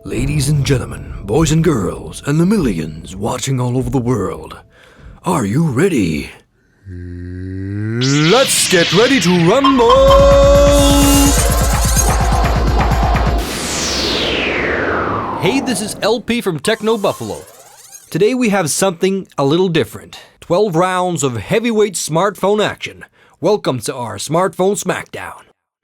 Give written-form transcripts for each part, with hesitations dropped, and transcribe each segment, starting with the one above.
Ladies and gentlemen, boys and girls, and the millions watching all over the world, are you ready? Let's get ready to rumble! Hey, this is LP from TechnoBuffalo. Today we have something a little different. 12 rounds of heavyweight smartphone action. Welcome to our smartphone smackdown.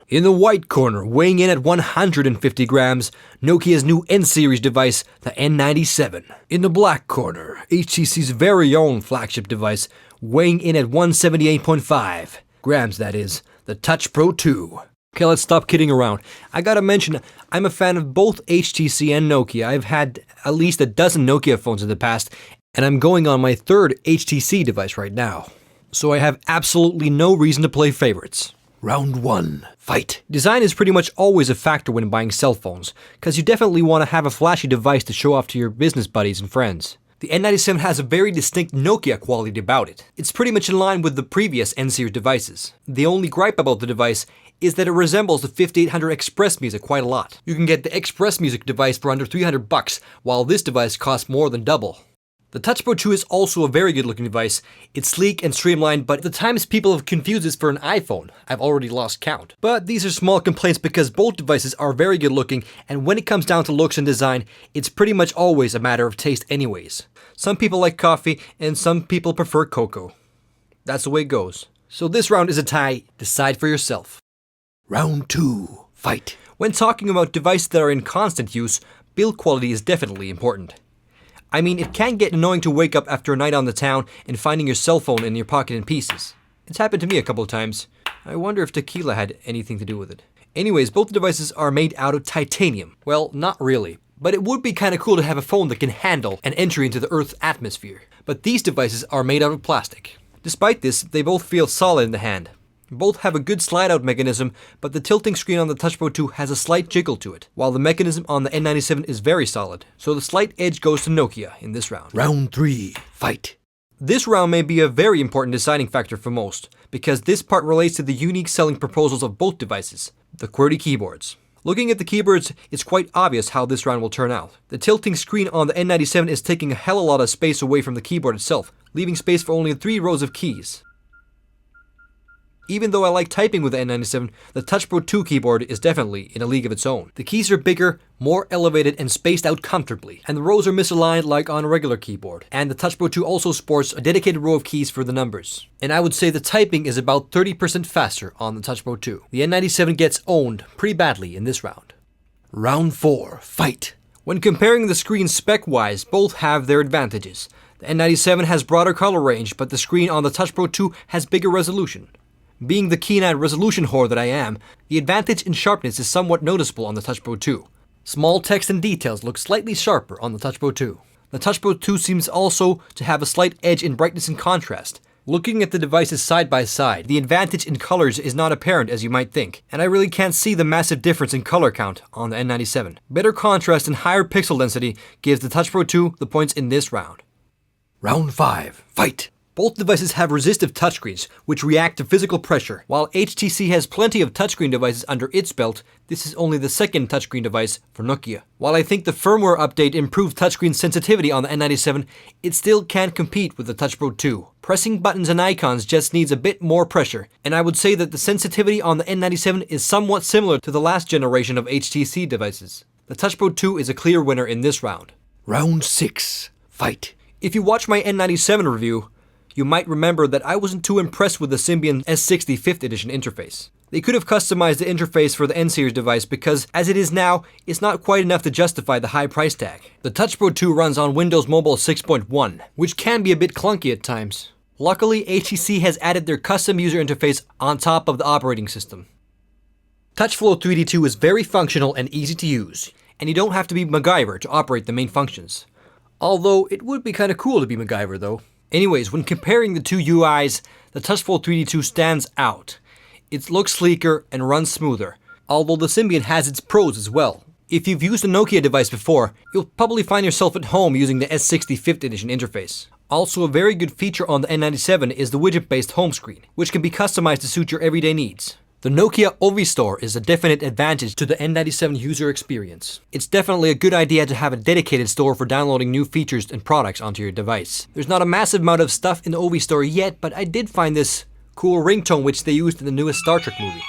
In the white corner, weighing in at 150 grams, Nokia's new N-series device, the N97. In the black corner, HTC's very own flagship device, weighing in at 178.5 grams, that is, the Touch Pro 2. Okay, let's stop kidding around. I gotta mention, I'm a fan of both HTC and Nokia. I've had at least a dozen Nokia phones in the past, and I'm going on my third HTC device right now. So I have absolutely no reason to play favorites. Round 1. Fight. Design is pretty much always a factor when buying cell phones, because you definitely want to have a flashy device to show off to your business buddies and friends. The N97 has a very distinct Nokia quality about it. It's pretty much in line with the previous N-series devices. The only gripe about the device is that it resembles the 5800 Express Music quite a lot. You can get the Express Music device for under $300, while this device costs more than double. The Touch Pro 2 is also a very good looking device. It's sleek and streamlined, but the times people have confused this for an iPhone, I've already lost count. But these are small complaints because both devices are very good looking, and when it comes down to looks and design, it's pretty much always a matter of taste anyways. Some people like coffee, and some people prefer cocoa. That's the way it goes. So this round is a tie. Decide for yourself. Round 2. Fight. When talking about devices that are in constant use, build quality is definitely important. I mean, it can get annoying to wake up after a night on the town and finding your cell phone in your pocket in pieces. It's happened to me a couple of times. I wonder if tequila had anything to do with it. Anyways, both devices are made out of titanium. Well, not really. But it would be kinda cool to have a phone that can handle an entry into the Earth's atmosphere. But these devices are made out of plastic. Despite this, they both feel solid in the hand. Both have a good slide-out mechanism, but the tilting screen on the Touch Pro 2 has a slight jiggle to it, while the mechanism on the N97 is very solid. So the slight edge goes to Nokia in this round. Round 3. Fight. This round may be a very important deciding factor for most, because this part relates to the unique selling proposals of both devices, the QWERTY keyboards. Looking at the keyboards, it's quite obvious how this round will turn out. The tilting screen on the N97 is taking a hell of a lot of space away from the keyboard itself, leaving space for only 3 rows of keys. Even though I like typing with the N97, the Touch Pro 2 keyboard is definitely in a league of its own. The keys are bigger, more elevated, and spaced out comfortably, and the rows are misaligned like on a regular keyboard. And the Touch Pro 2 also sports a dedicated row of keys for the numbers. And I would say the typing is about 30% faster on the Touch Pro 2. The N97 gets owned pretty badly in this round. Round 4. Fight. When comparing the screens spec-wise, both have their advantages. The N97 has broader color range, but the screen on the Touch Pro 2 has bigger resolution. Being the keen-eyed resolution whore that I am, the advantage in sharpness is somewhat noticeable on the Touch Pro 2. Small text and details look slightly sharper on the Touch Pro 2. The Touch Pro 2 seems also to have a slight edge in brightness and contrast. Looking at the devices side by side, the advantage in colors is not apparent as you might think, and I really can't see the massive difference in color count on the N97. Better contrast and higher pixel density gives the Touch Pro 2 the points in this round. Round 5. Fight! Both devices have resistive touchscreens, which react to physical pressure. While HTC has plenty of touchscreen devices under its belt, this is only the second touchscreen device for Nokia. While I think the firmware update improved touchscreen sensitivity on the N97, it still can't compete with the Touch Pro 2. Pressing buttons and icons just needs a bit more pressure, and I would say that the sensitivity on the N97 is somewhat similar to the last generation of HTC devices. The Touch Pro 2 is a clear winner in this round. Round 6. Fight. If you watch my N97 review, you might remember that I wasn't too impressed with the Symbian S60 5th edition interface. They could have customized the interface for the N-series device because, as it is now, it's not quite enough to justify the high price tag. The Touch Pro 2 runs on Windows Mobile 6.1, which can be a bit clunky at times. Luckily, HTC has added their custom user interface on top of the operating system. TouchFlow 3D2 is very functional and easy to use, and you don't have to be MacGyver to operate the main functions. Although, it would be kinda cool to be MacGyver though. Anyways, when comparing the two UIs, the TouchFlow 3D2 stands out. It looks sleeker and runs smoother, although the Symbian has its pros as well. If you've used a Nokia device before, you'll probably find yourself at home using the S60 5th edition interface. Also, a very good feature on the N97 is the widget-based home screen, which can be customized to suit your everyday needs. The Nokia Store is a definite advantage to the N97 user experience. It's definitely a good idea to have a dedicated store for downloading new features and products onto your device. There's not a massive amount of stuff in the Store yet, but I did find this cool ringtone which they used in the newest Star Trek movie.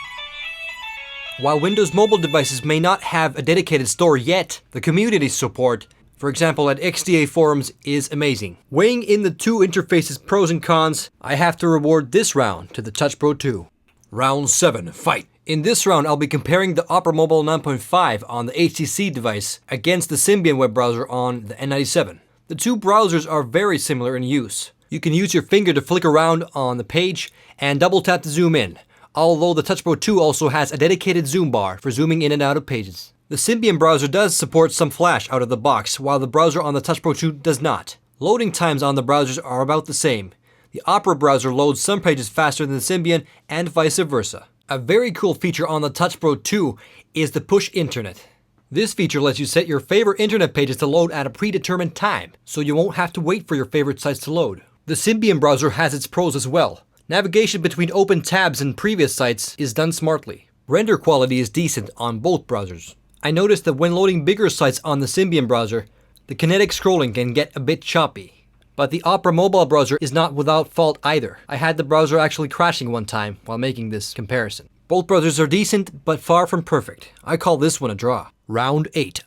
While Windows mobile devices may not have a dedicated store yet, the community support, for example at XDA forums, is amazing. Weighing in the two interfaces' pros and cons, I have to reward this round to the Touch Pro 2. Round 7, fight! In this round, I'll be comparing the Opera Mobile 9.5 on the HTC device against the Symbian web browser on the N97. The two browsers are very similar in use. You can use your finger to flick around on the page and double tap to zoom in, although the Touch Pro 2 also has a dedicated zoom bar for zooming in and out of pages. The Symbian browser does support some flash out of the box, while the browser on the Touch Pro 2 does not. Loading times on the browsers are about the same. The Opera browser loads some pages faster than the Symbian and vice versa. A very cool feature on the Touch Pro 2 is the push internet. This feature lets you set your favorite internet pages to load at a predetermined time, so you won't have to wait for your favorite sites to load. The Symbian browser has its pros as well. Navigation between open tabs and previous sites is done smartly. Render quality is decent on both browsers. I noticed that when loading bigger sites on the Symbian browser, the kinetic scrolling can get a bit choppy. But the Opera mobile browser is not without fault either. I had the browser actually crashing one time while making this comparison. Both browsers are decent, but far from perfect. I call this one a draw. Round 8.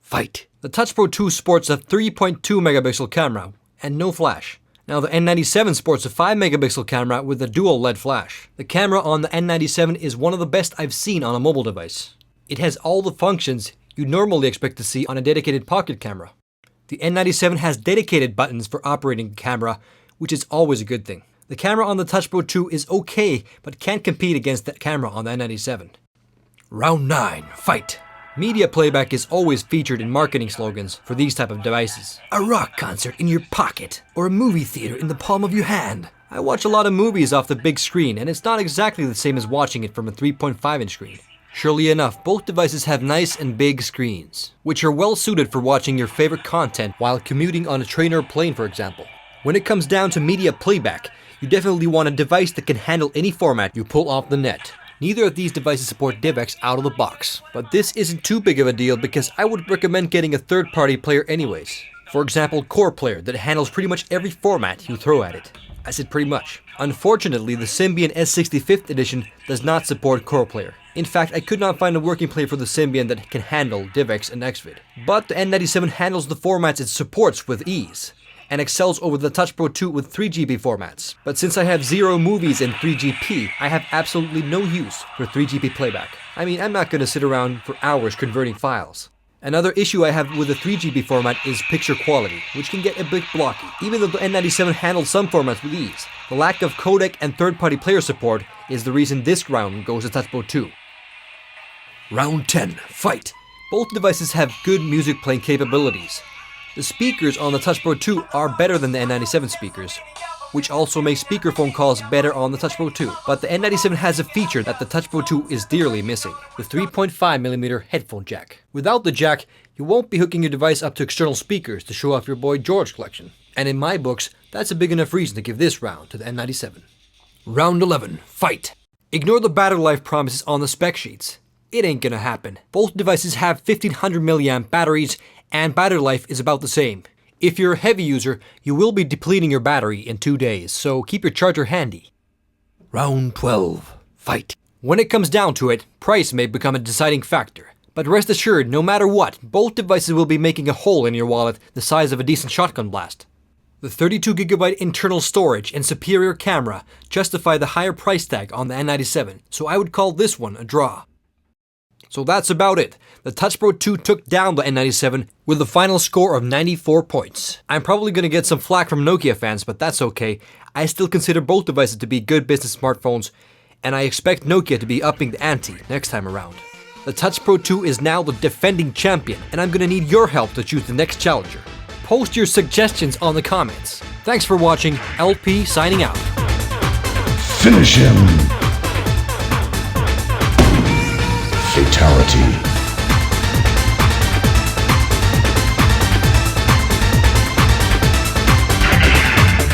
Fight! The Touch Pro 2 sports a 3.2 megapixel camera and no flash. Now the N97 sports a 5 megapixel camera with a dual LED flash. The camera on the N97 is one of the best I've seen on a mobile device. It has all the functions you'd normally expect to see on a dedicated pocket camera. The N97 has dedicated buttons for operating the camera, which is always a good thing. The camera on the Touch Pro 2 is okay, but can't compete against the camera on the N97. Round 9, fight! Media playback is always featured in marketing slogans for these type of devices. A rock concert in your pocket, or a movie theater in the palm of your hand. I watch a lot of movies off the big screen, and it's not exactly the same as watching it from a 3.5-inch screen. Surely enough, both devices have nice and big screens, which are well suited for watching your favorite content while commuting on a train or plane, for example. When it comes down to media playback, you definitely want a device that can handle any format you pull off the net. Neither of these devices support DivX out of the box, but this isn't too big of a deal because I would recommend getting a third-party player anyways. For example, Core Player that handles pretty much every format you throw at it. I said pretty much. Unfortunately, the Symbian S65th edition does not support Core Player. In fact, I could not find a working player for the Symbian that can handle DivX and Xvid. But the N97 handles the formats it supports with ease, and excels over the Touch Pro 2 with 3GP formats. But since I have 0 movies in 3GP, I have absolutely no use for 3GP playback. I mean, I'm not gonna sit around for hours converting files. Another issue I have with the 3GP format is picture quality, which can get a bit blocky, even though the N97 handles some formats with ease. The lack of codec and third-party player support is the reason this round goes to Touch Pro 2. Round 10, fight! Both devices have good music playing capabilities. The speakers on the Touch Pro 2 are better than the N97 speakers, which also makes speakerphone calls better on the Touch Pro 2. But the N97 has a feature that the Touch Pro 2 is dearly missing, the 3.5mm headphone jack. Without the jack, you won't be hooking your device up to external speakers to show off your Boy George collection. And in my books, that's a big enough reason to give this round to the N97. Round 11, fight! Ignore the battery life promises on the spec sheets. It ain't gonna happen. Both devices have 1500 mAh batteries and battery life is about the same. If you're a heavy user, you will be depleting your battery in 2 days, so keep your charger handy. Round 12, fight! When it comes down to it, price may become a deciding factor. But rest assured, no matter what, both devices will be making a hole in your wallet the size of a decent shotgun blast. The 32GB internal storage and superior camera justify the higher price tag on the N97, so I would call this one a draw. So that's about it. The Touch Pro 2 took down the N97 with a final score of 94 points. I'm probably going to get some flack from Nokia fans, but that's okay. I still consider both devices to be good business smartphones, and I expect Nokia to be upping the ante next time around. The Touch Pro 2 is now the defending champion, and I'm going to need your help to choose the next challenger. Post your suggestions on the comments. Thanks for watching. LP signing out. Finish him! Fatality.